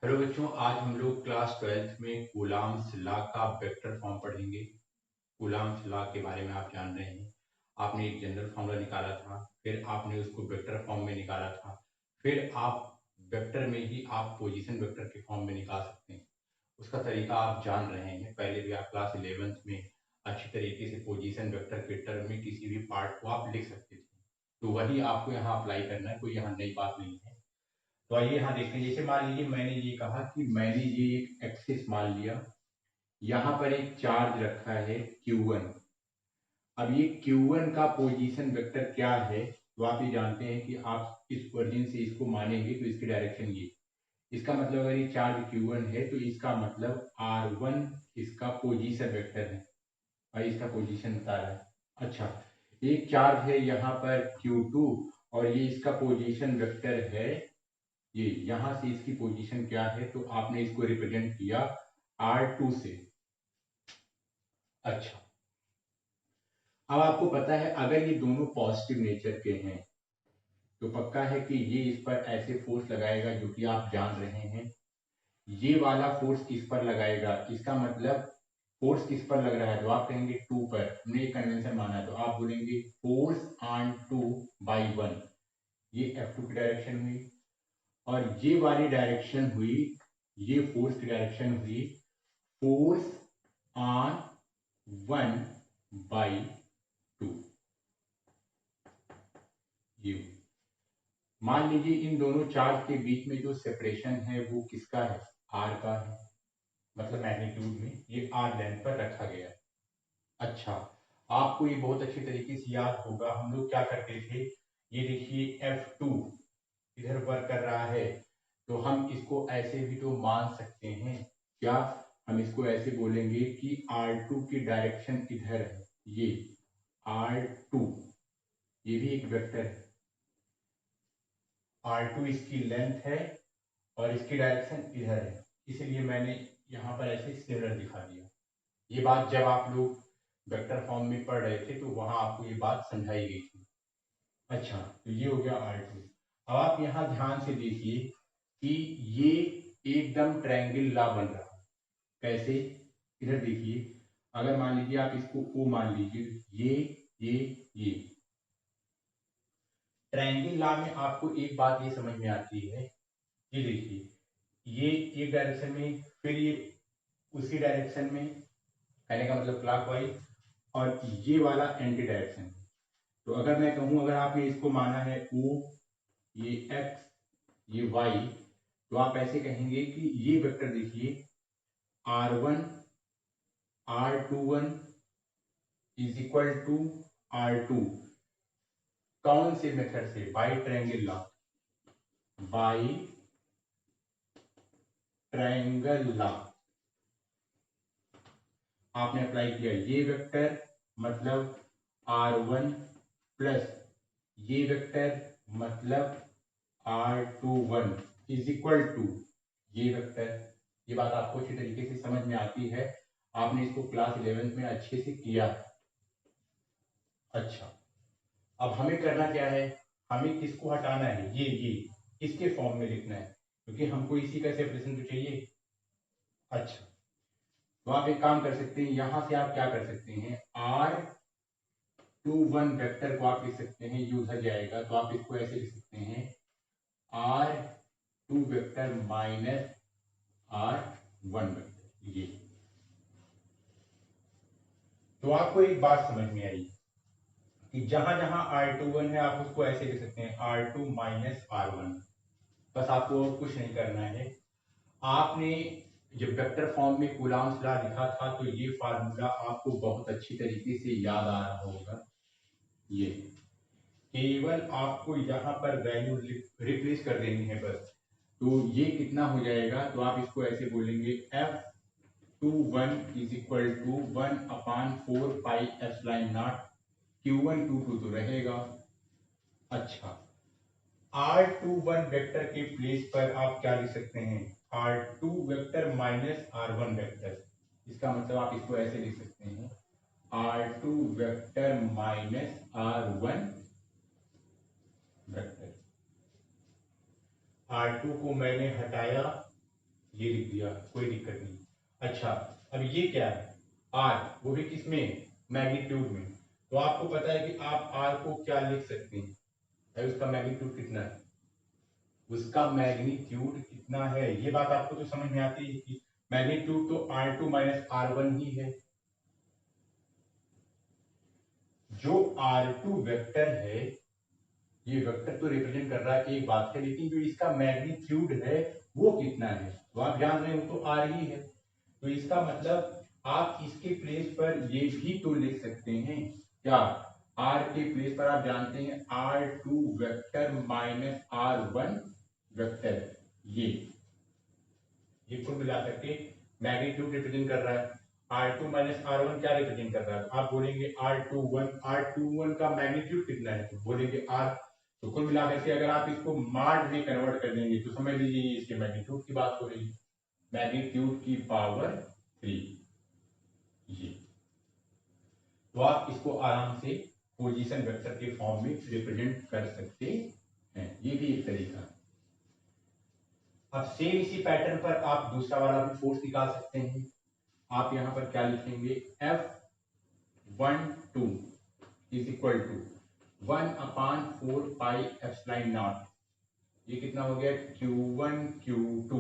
Hello बच्चों, आज हम लोग क्लास 12th में कूलॉम्स लॉ का वेक्टर फॉर्म पढ़ेंगे। कूलॉम्स लॉ के बारे में आप जान रहे हैं। आपने एक जनरल फॉर्मूला निकाला था, फिर आपने उसको वेक्टर फॉर्म में निकाला था, फिर आप वेक्टर में ही आप पोजीशन वेक्टर के फॉर्म में निकाल सकते हैं। उसका तरीका आप जान रहे हैं। पहले भी आप क्लास 11th में अच्छी तरीके से पोजीशन वेक्टर के टर्म में किसी भी पार्ट को आप लिख सकते थे, तो वही आपको यहाँ अप्लाई करना है। कोई यहाँ नई बात नहीं है। तो आइए यहाँ देखते हैं। जैसे मान लीजिए मैंने ये कहा कि मैंने ये एक एक्सिस मान लिया, यहाँ पर एक चार्ज रखा है Q1। अब ये Q1 का पोजीशन वेक्टर क्या है, तो आप ये जानते हैं कि आप इस ओरिजिन से इसको मानेंगे तो इसकी डायरेक्शन ये, इसका मतलब अगर ये चार्ज Q1 है तो इसका मतलब R1 इसका पोजीशन वेक्टर है और इसका पोजीशन बता रहा है। अच्छा, एक चार्ज है यहाँ पर Q2 और ये इसका पोजीशन वेक्टर है ये, यहां से इसकी पोजीशन क्या है तो आपने इसको रिप्रेजेंट किया R2 से। अच्छा, अब आपको पता है अगर ये दोनों पॉजिटिव नेचर के हैं तो पक्का है कि ये इस पर ऐसे फोर्स लगाएगा जो कि आप जान रहे हैं। ये वाला फोर्स इस पर लगाएगा, इसका मतलब फोर्स किस पर लग रहा है तो आप कहेंगे 2 पर। हमने ये कन्वेंशन माना तो आप बोलेंगे फोर्स ऑन 2/1। ये F2 की डायरेक्शन हुई और ये वाली डायरेक्शन हुई, ये फोर्स की डायरेक्शन हुई फोर्स ऑन 1/2। ये मान लीजिए इन दोनों चार्ज के बीच में जो सेपरेशन है वो किसका है, आर का है। मतलब मैग्नीट्यूड में ये आर लेंथ पर रखा गया है। अच्छा, आपको ये बहुत अच्छी तरीके से याद होगा, हम लोग क्या करते थे। ये देखिए F2 इधर वर्क कर रहा है तो हम इसको ऐसे भी तो मान सकते हैं। क्या हम इसको ऐसे बोलेंगे कि R2 की डायरेक्शन इधर है, ये R2 ये भी एक वेक्टर है। R2 इसकी लेंथ है और इसकी डायरेक्शन इधर है, इसलिए मैंने यहाँ पर ऐसे सिमिलर दिखा दिया। ये बात जब आप लोग वेक्टर फॉर्म में पढ़ रहे थे तो वहां आपको ये बात समझाई गई थी। अच्छा, तो ये हो गया R2। अब आप यहाँ ध्यान से देखिए कि ये एकदम ट्रायंगल लॉ बन रहा है। कैसे, इधर देखिए, अगर मान लीजिए आप इसको O मान लीजिए, ये ट्रायंगल लॉ में आपको एक बात ये समझ में आती है। ये देखिए, ये एक डायरेक्शन में, फिर ये उसी डायरेक्शन में, कहने का मतलब क्लॉकवाइज, और ये वाला एंटी डायरेक्शन में। तो अगर मैं कहूं, अगर आपने इसको माना है O, ये X, ये Y, तो आप ऐसे कहेंगे कि ये वेक्टर देखिए R1 R21 is equal to R2। कौन से मेथड से, by triangle law, by triangle law आपने अप्लाई किया। ये वेक्टर मतलब R1 प्लस ये वेक्टर मतलब R21 इज इक्वल टू ये वेक्टर। ये बात आपको अच्छी तरीके से समझ में आती है, आपने इसको क्लास 11th में अच्छे से किया। अच्छा, अब हमें करना क्या है, हमें किसको हटाना है, ये इसके फॉर्म में लिखना है क्योंकि हमको इसी का सेपरेशन तो चाहिए। अच्छा, तो आप एक काम कर सकते हैं, यहां से आप क्या कर सकते हैं, R21 वेक्टर को आप लिख सकते हैं, ये उधर जाएगा तो आप इसको ऐसे लिख सकते हैं R2 vector minus R1 vector. ये तो आपको एक बात समझ में आई कि जहां जहां R21 है आप उसको ऐसे लिख सकते हैं R2 माइनस R1। बस आपको और कुछ नहीं करना है। आपने जब वेक्टर फॉर्म में कूलॉम्स लॉ लिखा था तो ये फार्मूला आपको बहुत अच्छी तरीके से याद आ रहा होगा। ये केवल आपको यहाँ पर वैल्यू रिप्लेस कर देनी है बस। तो ये कितना हो जाएगा, तो आप इसको ऐसे बोलेंगे F21 is equal to 1/4 pi epsilon naught Q1 Q2 तो रहेगा। अच्छा, R21 वेक्टर के प्लेस पर आप क्या लिख सकते हैं, R2 vector minus R1 vector. इसका मतलब आप इसको ऐसे लिख सकते हैं R2 vector minus R1 vector. R2 को मैंने हटाया ये लिख दिया, कोई दिक्कत नहीं। अच्छा, अब ये क्या है, आर, वो भी किसमें, मैग्नीट्यूड में। तो आपको पता है कि आप आर को क्या लिख सकते हैं, भाई उसका मैग्नीट्यूड कितना है, उसका मैग्नीट्यूड कितना है, ये बात आपको तो समझ में आती है कि मैग्नीट्यूड तो R2 माइनस R1 ही है। जो R2 वेक्टर है, ये वेक्टर तो रिप्रेजेंट कर रहा है एक बात है, लेकिन जो इसका मैग्नीट्यूड है वो कितना है, तो आप जान रहे हो तो R ही है। तो इसका मतलब आप इसके प्लेस पर ये भी तो लिख सकते हैं, क्या, R के प्लेस पर आप जानते हैं R2 vector minus R1 vector, ये कुल मिला करके मैग्नीट्यूड रिप्रेजेंट कर रहा है। R2 माइनस R1 क्या रिप्रेजेंट कर रहा है, आप बोलेंगे R21 का मैग्नीट्यूड कितना है, तो बोलेंगे R। तो कुल मिलाकर के अगर आप इसको माड में कन्वर्ट कर देंगे तो समझ लीजिए इसके मैग्नीट्यूड की बात हो रही है, मैग्नीट्यूड की पावर 3, ये। तो आप इसको आराम से पोजीशन वेक्टर के फॉर्म में रिप्रेजेंट कर सकते हैं, ये भी एक तरीका है। अब सेम इसी पैटर्न पर आप दूसरा वाला भी फोर्स निकाल सकते हैं। आप यहां पर क्या लिखेंगे, F12 is equal to 1/4 pi epsilon naught, ये कितना हो गया, Q1 Q2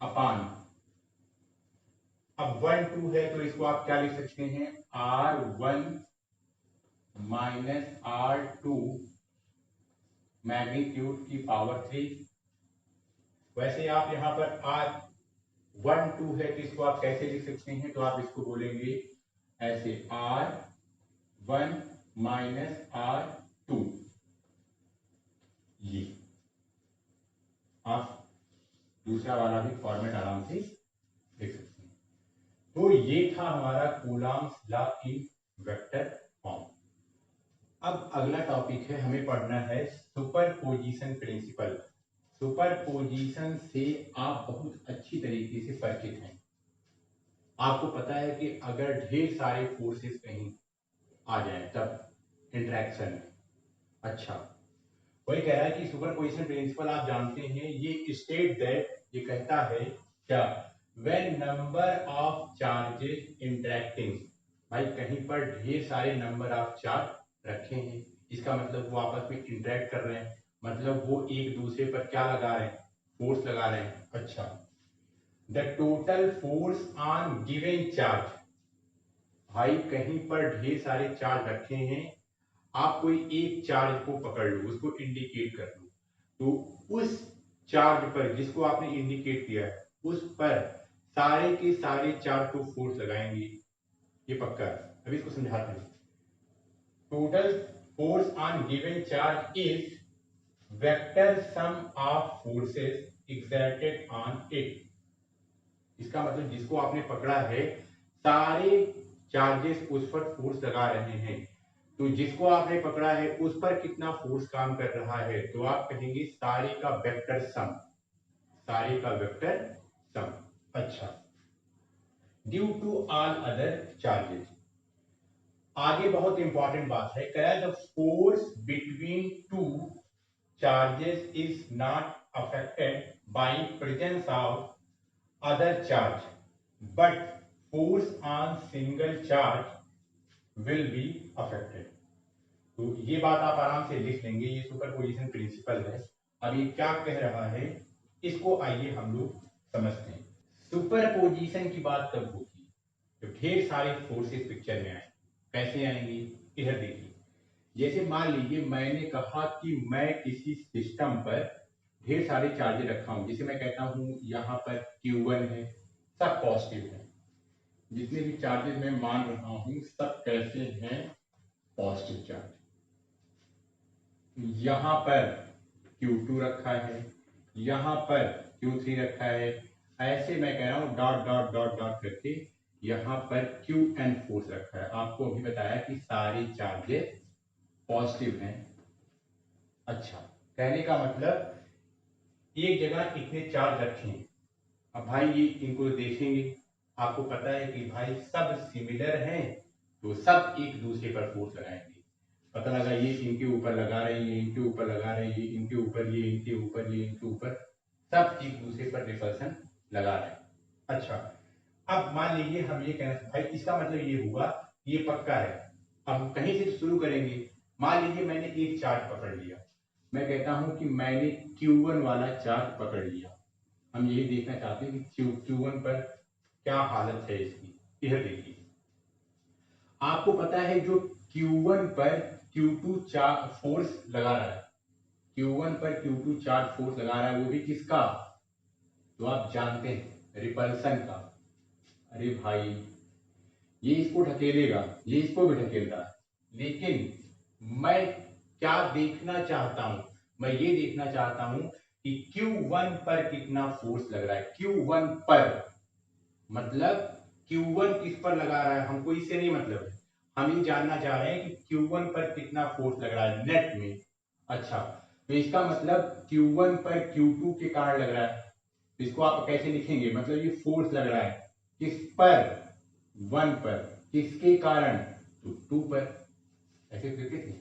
अपान, अब 1 2 है तो इसको आप क्या लिख सकते हैं, R1 माइनस R2 मैग्नीट्यूड की पावर 3। वैसे आप यहां पर R1 2 है तो इसको आप कैसे लिख सकते हैं, तो आप इसको बोलेंगे ऐसे, R1 माइनस R2, ये आप दूसरा वाला भी फॉर्मेट आराम से लिख सकते हैं। तो ये था हमारा Coulomb's law in vector form. अब अगला टॉपिक है, हमें पढ़ना है सुपरपोजिशन प्रिंसिपल। सुपरपोजिशन से आप बहुत अच्छी तरीके से परिचित हैं। आपको पता है कि अगर ढेर सारे फोर्सेस कहीं आ जाएं तब इंटरेक्शन में, अच्छा, वही कह रहा है कि सुपरपोजिशन प्रिंसिपल आप जानते हैं, ये स्टेट दैट, ये कहता है क्या, when number of charges interacting, भाई कहीं पर ढेर सारे नंबर ऑफ चार्ज रखे हैं, इसका मतलब वो आपस में इंटरेक्ट कर रहे हैं, मतलब वो एक दूसरे पर क्या लगा रहे हैं, फोर्स लगा रहे हैं। अच्छा, the total force on given charge, भाई कहीं पर ढेर सारे चार्ज रखे हैं, आप कोई एक चार्ज को पकड़ लो, उसको इंडिकेट कर लो, तो उस चार्ज पर जिसको आपने इंडिकेट किया है उस पर सारे के सारे चार्ज को फोर्स लगाएंगे, ये पक्का है। अभी इसको समझाते हैं। Total force on given charge is vector sum of forces exerted on it, इसका मतलब जिसको आपने पकड़ा है सारे चार्जेस उस पर फोर्स लगा रहे हैं, तो जिसको आपने पकड़ा है उस पर कितना फोर्स काम कर रहा है, तो आप कहेंगे सारे का वेक्टर सम, सारे का वेक्टर सम। अच्छा, due to all other charges, आगे बहुत इंपॉर्टेंट बात है, कह the force between two charges is not affected by presence of other charge, but force on single charge will be affected। तो ये बात आप आराम से लिख लेंगे, ये सुपरपोजिशन प्रिंसिपल है। अब ये क्या कह रहा है, इसको आइए हम लोग समझते हैं। सुपरपोजिशन की बात तब होगी जब ढेर सारे फोर्सेस पिक्चर में आए। कैसे आएंगे, इधर देखिए, जैसे मान लीजिए मैंने कहा कि मैं किसी सिस्टम पर ढेर सारे चार्जेस रखा हूं, जैसे मैं कहता हूं यहां पर Q1 है, सब पॉजिटिव है, जितने भी चार्जेस मैं मान रहा हूं सब कैसे हैं, पॉजिटिव चार्ज। यहां पर Q2 रखा है, यहां पर Q3 रखा है, ऐसे मैं कह रहा हूं डॉट डॉट डॉट डॉट करके यहां पर Qn फोर्स रखा है। आपको अभी बताया कि सारे चार्जेस पॉजिटिव हैं। अच्छा, कहने का मतलब एक जगह इतने चार्ज रखे हैं, अब भाई ये इनको देखेंगे, आपको पता है कि भाई सब सिमिलर हैं, तो सब एक दूसरे पर फोर्स लगाएंगे। पता लगा ये इनके ऊपर लगा रहे हैं, ये इनके ऊपर लगा रहे हैं, ये इनके ऊपर, ये इनके ऊपर, ये इनके ऊपर, सब एक दूसरे पर रिपल्सन लगा रहे हैं। अच्छा, अब मान लीजिए हम ये कहना भाई इसका मतलब ये हुआ ये पक्का है। अब कहीं से शुरू करेंगे। मान लीजिए मैंने एक चार्ज पकड़ लिया, मैं कहता हूं कि मैंने Q1 वाला चार्ज पकड़ लिया। हम यही देखना चाहते हैं कि Q1 पर क्या हालत है इसकी। यह देखिए, आपको पता है जो Q1 पर Q2 चार्ज फोर्स लगा रहा है, Q1 पर Q2 चार्ज फोर्स लगा रहा है, वो भी किसका, तो आप जानते हैं रिपल्सन का। अरे भाई ये इसको ढकेलेगा, ये इसको भी ढकेल रहा है, लेकिन मैं क्या देखना चाहता हूं, मैं ये देखना चाहता हूं कि Q1 पर कितना फोर्स लग रहा है। Q1 पर मतलब Q1 किस पर लगा रहा है, हमको इससे नहीं मतलब है। हम ये जानना चाह रहे हैं कि Q1 पर कितना फोर्स लग रहा है नेट में। अच्छा, तो इसका मतलब Q1 पर Q2 के कारण लग रहा है, तो इसको आप कैसे लिखेंगे, मतलब ये फोर्स लग रहा है किस पर, 1 पर, किसके कारण, तो 2 पर। ऐसे करके थे,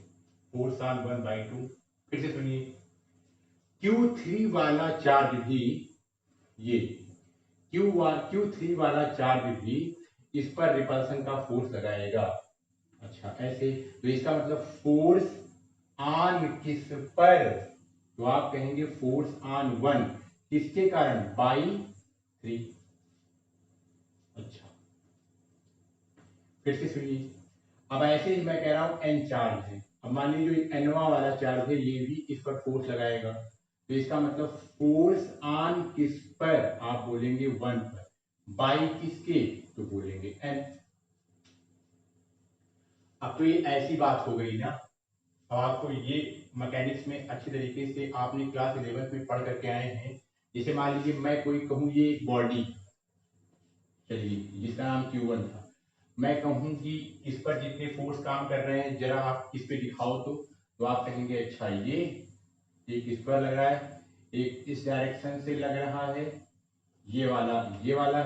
फोर्स ऑन 1/2। फिर से सुनिए, Q3 वाला चार्ज भी, ये Q3 वाला चार्ज भी इस पर रिपल्सन का फोर्स लगाएगा। अच्छा ऐसे, तो इसका मतलब फोर्स ऑन किस पर, तो आप कहेंगे फोर्स ऑन 1 किसके कारण, बाई 3। अच्छा फिर से सुनिए, अब ऐसे ही मैं कह रहा हूं n चार्ज है, अब मान लीजिए जो nवा वाला चार्ज है ये भी इस पर फोर्स लगाएगा, तो इसका मतलब फोर्स ऑन किस पर, आप बोलेंगे 1 पर, बाई किसके, तो बोलेंगे n। अब तो ये ऐसी बात हो गई ना, अब आपको ये मैकेनिक्स में अच्छी तरीके से आपने क्लास 11th में पढ़ करके आए हैं। जैसे मान लीजिए मैं कोई कहूँ ये बॉडी, चलिए जिसका नाम Q1 था, मैं कहूँ कि इस पर जितने फोर्स काम कर रहे हैं जरा आप इस पे दिखाओ, तो आप कहेंगे अच्छा ये एक इस पर लग रहा है, एक इस डायरेक्शन से लग रहा है, ये वाला है, ये वाला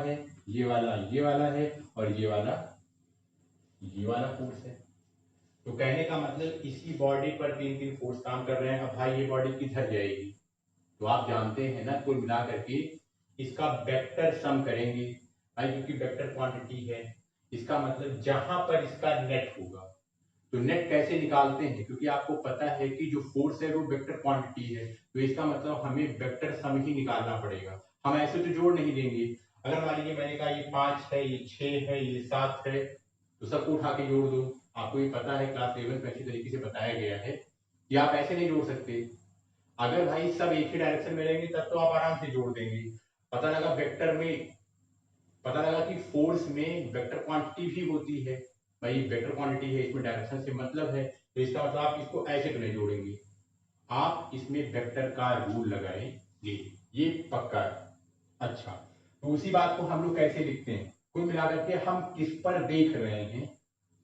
है, और ये वाला फोर्स है। तो कहने का मतलब इसकी बॉडी पर 3 फोर्स काम कर रहे हैं। अब भाई ये बॉडी किधर जाएगी, तो आप जानते हैं ना, कुल मिला करके इसका वेक्टर सम करेंगे भाई, क्योंकि वेक्टर क्वांटिटी है, इसका मतलब जहां पर इसका नेट होगा। तो नेट कैसे निकालते हैं, क्योंकि आपको पता है कि जो फोर्स है वो वेक्टर क्वांटिटी है, तो इसका मतलब हमें वेक्टर सम ही निकालना पड़ेगा। हम ऐसे तो जोड़ नहीं देंगे। अगर मान लीजिए मैंने कहा ये 5 है, ये 6 है, ये 7 है, तो सबको उठा के जोड़ दो। आपको ये पता है क्लास 11 में अच्छी तरीके से बताया गया है कि आप ऐसे नहीं जोड़ सकते। अगर भाई सब एक ही डायरेक्शन में रहेंगे तब तो आप आराम से जोड़ देंगे। पता लगा वेक्टर में, पता लगा कि फोर्स में वेक्टर क्वांटिटी भी होती है, भाई वेक्टर क्वांटिटी है, इसमें डायरेक्शन से मतलब है, तो इसका मतलब आप इसको ऐसे तो नहीं जोड़ेंगे, आप इसमें वेक्टर का रूल लगाएंगे, ये पक्का है। अच्छा, तो उसी बात को हम लोग कैसे लिखते हैं, कुल मिलाकर के हम किस पर देख रहे हैं,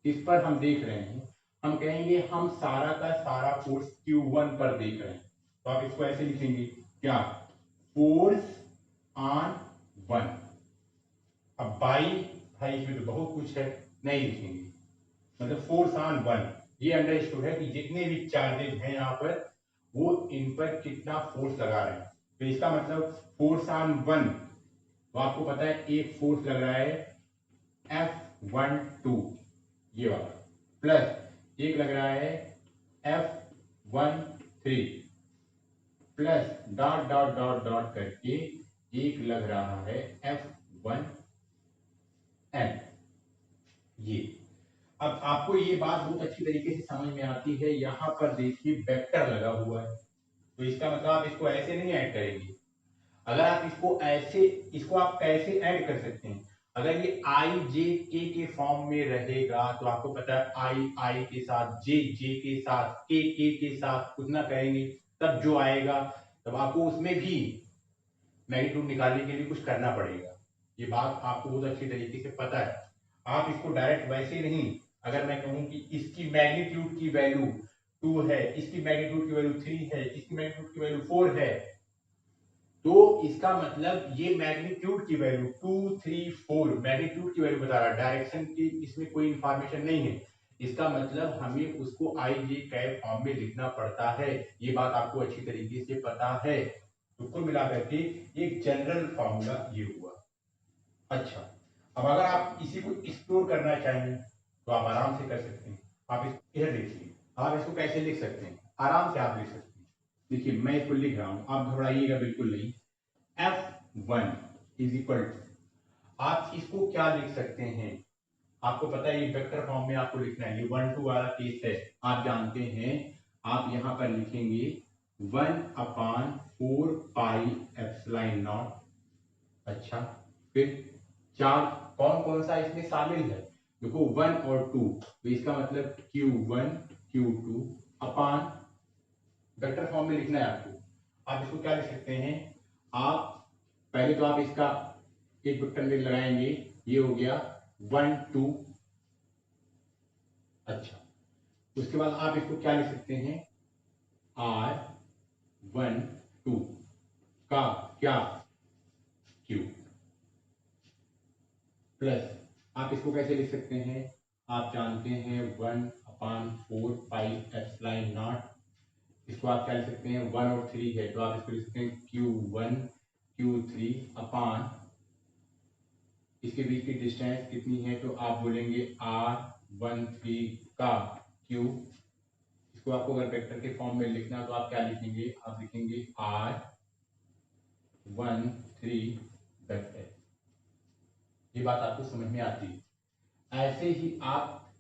किस पर हम देख रहे हैं, हम कहेंगे हम सारा का सारा फोर्स Q1 पर देख रहे हैं, तो आप इसको ऐसे लिखेंगे क्या, फोर्स ऑन 1। अब बाई, भाई इसमें तो बहुत कुछ है, नहीं लिखेंगे, मतलब फोर्स ऑन 1, ये अंडरस्टूड है कि जितने भी चार्जेज हैं यहाँ पर वो इन पर कितना फोर्स लगा रहे हैं। तो इसका मतलब फोर्स ऑन 1, तो आपको पता है एक फोर्स लग रहा है F12, ये वाला, प्लस एक लग रहा है F13, plus dot dot dot dot करके एक लग रहा है F1n। ये, अब आपको ये बात बहुत अच्छी तरीके से समझ में आती है, यहां पर देखिए वेक्टर लगा हुआ है, तो इसका मतलब आप इसको ऐसे नहीं ऐड करेंगे। अगर आप इसको ऐसे, इसको आप कैसे ऐड कर सकते हैं, अगर ये आई जे के फॉर्म में रहेगा तो आपको पता है आई के साथ, जे के साथ, के साथ उतना करेंगे, तब जो आएगा, तब आपको उसमें भी मैग्नीट्यूड निकालने के लिए कुछ करना पड़ेगा। ये बात आपको बहुत अच्छी तरीके से पता है। आप इसको डायरेक्ट वैसे नहीं, अगर मैं कहूं कि इसकी मैग्नीट्यूड की वैल्यू 2 है, इसकी मैग्नीट्यूड की वैल्यू 3 है, इसकी मैग्नीट्यूड की वैल्यू 4 है, तो इसका मतलब ये मैग्नीट्यूड की वैल्यू 2 3 4 मैग्नीट्यूड की वैल्यू बता रहा है, डायरेक्शन की इसमें कोई इंफॉर्मेशन नहीं है। इसका मतलब हमें उसको आई जे कैप फॉर्म में लिखना पड़ता है, ये बात आपको अच्छी तरीके से पता है। तो कुल मिलाकर के एक जनरल फॉर्मूला ये हुआ। अच्छा, अब अगर आप इसी को एक्सप्लोर करना चाहें तो आप आराम से कर सकते हैं। आप इधर देखिए, आप इसको कैसे लिख सकते हैं, आराम से आप लिख सकते हैं। देखिए मैं इसको लिख रहा हूं, आप घबराइएगा बिल्कुल नहीं। F1 इज इक्वल टू, आप इसको क्या लिख सकते हैं, आपको पता है ये वेक्टर फॉर्म में आपको लिखना है, ये 1 2 वाला केस है, आप जानते हैं। आप यहां पर लिखेंगे 1/4 पाई एप्सिलॉन नॉट। अच्छा, फिर चार कौन कौन सा इसमें शामिल है, देखो 1 और 2, तो इसका मतलब Q1 Q2 अपान, वेक्टर फॉर्म में लिखना है आपको। आप इसको क्या लिख सकते हैं, आप पहले तो आप इसका एक वेक्टर में लगाएंगे, ये हो गया 1 2। अच्छा, उसके बाद आप इसको क्या लिख सकते हैं, R1 2 का क्या Q, प्लस आप इसको कैसे लिख सकते हैं, आप जानते हैं 1/4 पाई एप्सिलॉन नॉट। इसको आप क्या लिख सकते हैं, 1 और 3 है तो आप इसको लिख सकते हैं Q1 Q3 अपान, इसके बीच की डिस्टेंस कितनी है तो आप बोलेंगे R13 का Q। इसको आपको अगर वेक्टर के फॉर्म में लिखना तो आप क्या लिखेंगे, आप लिखेंगे R13 वेक्टर। ये बात आपको समझ में आती है। ऐसे ही आप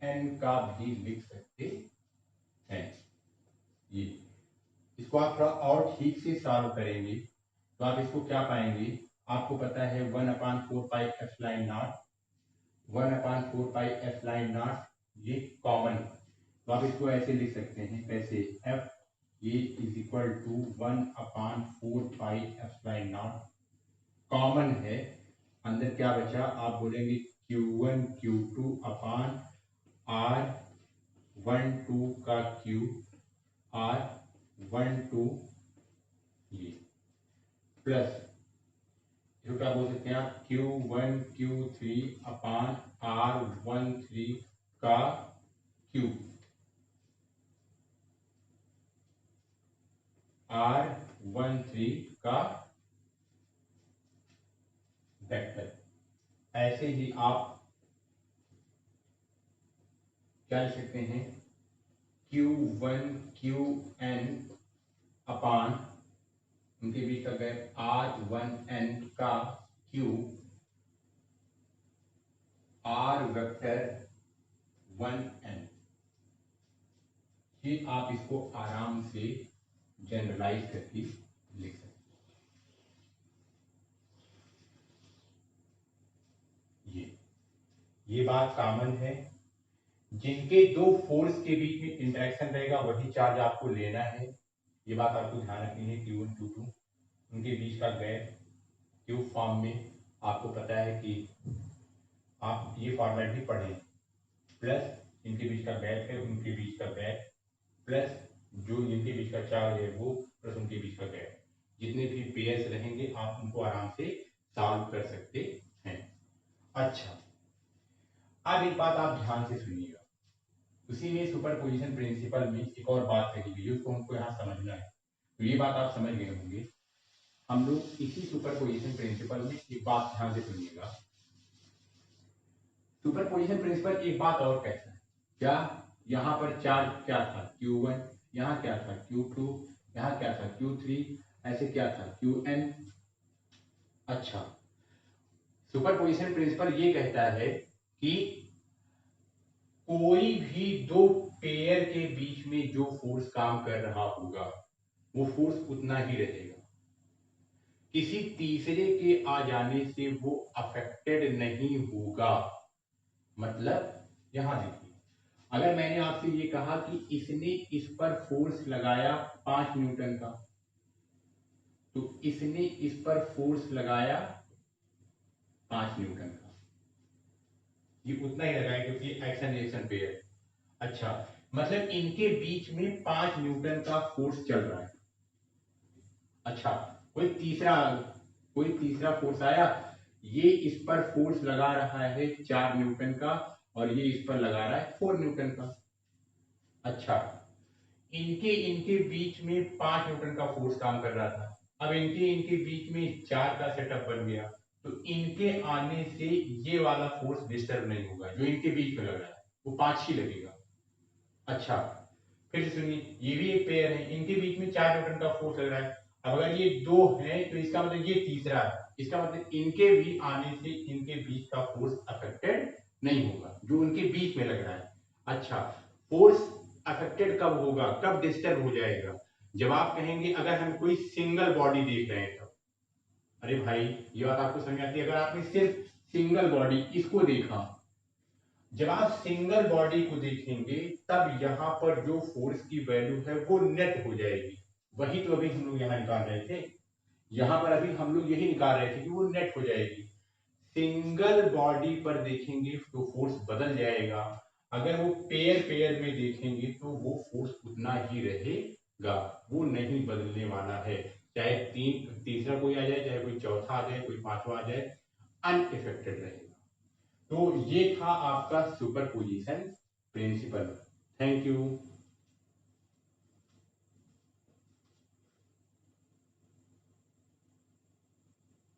n का भी लिख सकते हैं। ये इसको आप थोड़ा और ठीक से सॉल्व करेंगे तो आप इसको क्या पाएंगे, आपको पता है 1/4 pi epsilon not, 1/4 pi epsilon naught ये कॉमन, तो आप इसको ऐसे लिख सकते हैं, कैसे, एफ ये is equal to 1/4 pi epsilon naught, common है, अंदर क्या बचा, आप बोलेंगे Q1 Q2 अपान R12 का Q, R12 ये, प्लस इसको क्या बोल सकते हैं आप, Q1 Q3 अपान R13 का Q, R13 का वेक्टर। ऐसे ही आप क्या लिख सकते हैं, Q1 QN अपान, उनके बीच का गैप R1N का Q, R वेक्टर 1N। ये आप इसको आराम से जनरलाइज करके लिख सकते हैं। ये बात कॉमन है, जिनके दो फोर्स के बीच में इंटरेक्शन रहेगा वही चार्ज आपको लेना है। ये बात आपको ध्यान रखनी है, Q1 Q2 उनके बीच का गैप क्यूब फॉर्म में, आपको पता है कि आप ये फॉर्मेट भी पढ़ें, प्लस इनके बीच का गैप है, उनके बीच का गैप, प्लस जो इनके बीच का चार्ज है वो, प्लस उनके बीच का गैप, जितने भी पेयर्स रहेंगे आप उनको आराम से सॉल्व कर सकते हैं। अच्छा, अब एक बात आप ध्यान से सुनिएगा, उसी में सुपरपोजिशन प्रिंसिपल में एक और बात कही गई है, उसको हमको यहाँ समझना है। तो ये बात आप समझ गए होंगे, हम लोग इसी सुपरपोजिशन प्रिंसिपल में एक बात ध्यान से सुनिएगा। सुपरपोजिशन प्रिंसिपल एक बात और कहता है, क्या, यहाँ पर चार्ज क्या था Q1, यहाँ क्या था Q2, यहाँ क्या था Q3, ऐसे क्या था Qn। अच्छा, सुपरपोजिशन प्रिंसिपल ये कहता है कि कोई भी दो पेयर के बीच में जो फोर्स काम कर रहा होगा वो फोर्स उतना ही रहेगा, किसी तीसरे के आ जाने से वो अफेक्टेड नहीं होगा। मतलब यहां देखिए, अगर मैंने आपसे ये कहा कि इसने इस पर फोर्स लगाया 5 न्यूटन का, तो इसने इस पर फोर्स लगाया 5 न्यूटन का, ये उतना ही लगाया क्योंकि एक्शन रिएक्शन पे है। अच्छा, मतलब इनके बीच में 5 न्यूटन का फोर्स चल रहा है। अच्छा, कोई तीसरा फोर्स आया, ये इस पर फोर्स लगा रहा है 4 न्यूटन का और ये इस पर लगा रहा है 4 न्यूटन का। अच्छा, इनके इनके बीच में 5 न्यूटन का फोर्स काम कर रहा था, अब इनके इनके बीच में 4 का सेटअप बन गया, तो इनके आने से ये वाला फोर्स डिस्टर्ब नहीं होगा, जो इनके बीच में लग रहा है वो 5 ही लगेगा। अच्छा, फिर से सुनिए, ये भी एक पेयर है, इनके बीच में 4 न्यूटन का फोर्स लग रहा है। अब अगर ये 2 है तो इसका मतलब ये तीसरा है, इसका मतलब इनके भी आने से इनके बीच का फोर्स अफेक्टेड नहीं होगा, जो उनके बीच में लग रहा है। अच्छा, फोर्स अफेक्टेड कब होगा, कब डिस्टर्ब हो जाएगा, जब आप कहेंगे अगर हम कोई सिंगल बॉडी देख रहे हैं तब। अरे भाई, ये बात आपको समझ आती है, अगर आपने सिर्फ सिंगल बॉडी इसको देखा, जब आप सिंगल बॉडी को देखेंगे तब यहां पर जो फोर्स की वैल्यू है वो नेट हो जाएगी। वही तो अभी हम लोग यहां निकाल रहे थे, यहां पर अभी हम लोग यही निकाल रहे थे कि वो नेट हो जाएगी। सिंगल बॉडी पर देखेंगे तो फोर्स बदल जाएगा, अगर वो पेयर पेयर में देखेंगे तो वो फोर्स उतना ही रहेगा, वो नहीं बदलने वाला है। चाहे तीसरा कोई आ जाए, चाहे कोई चौथा आ जाए, कोई पांचवा आ जाए, अनइफेक्टेड रहेगा। तो ये था आपका सुपरपोजिशन प्रिंसिपल। Thank you.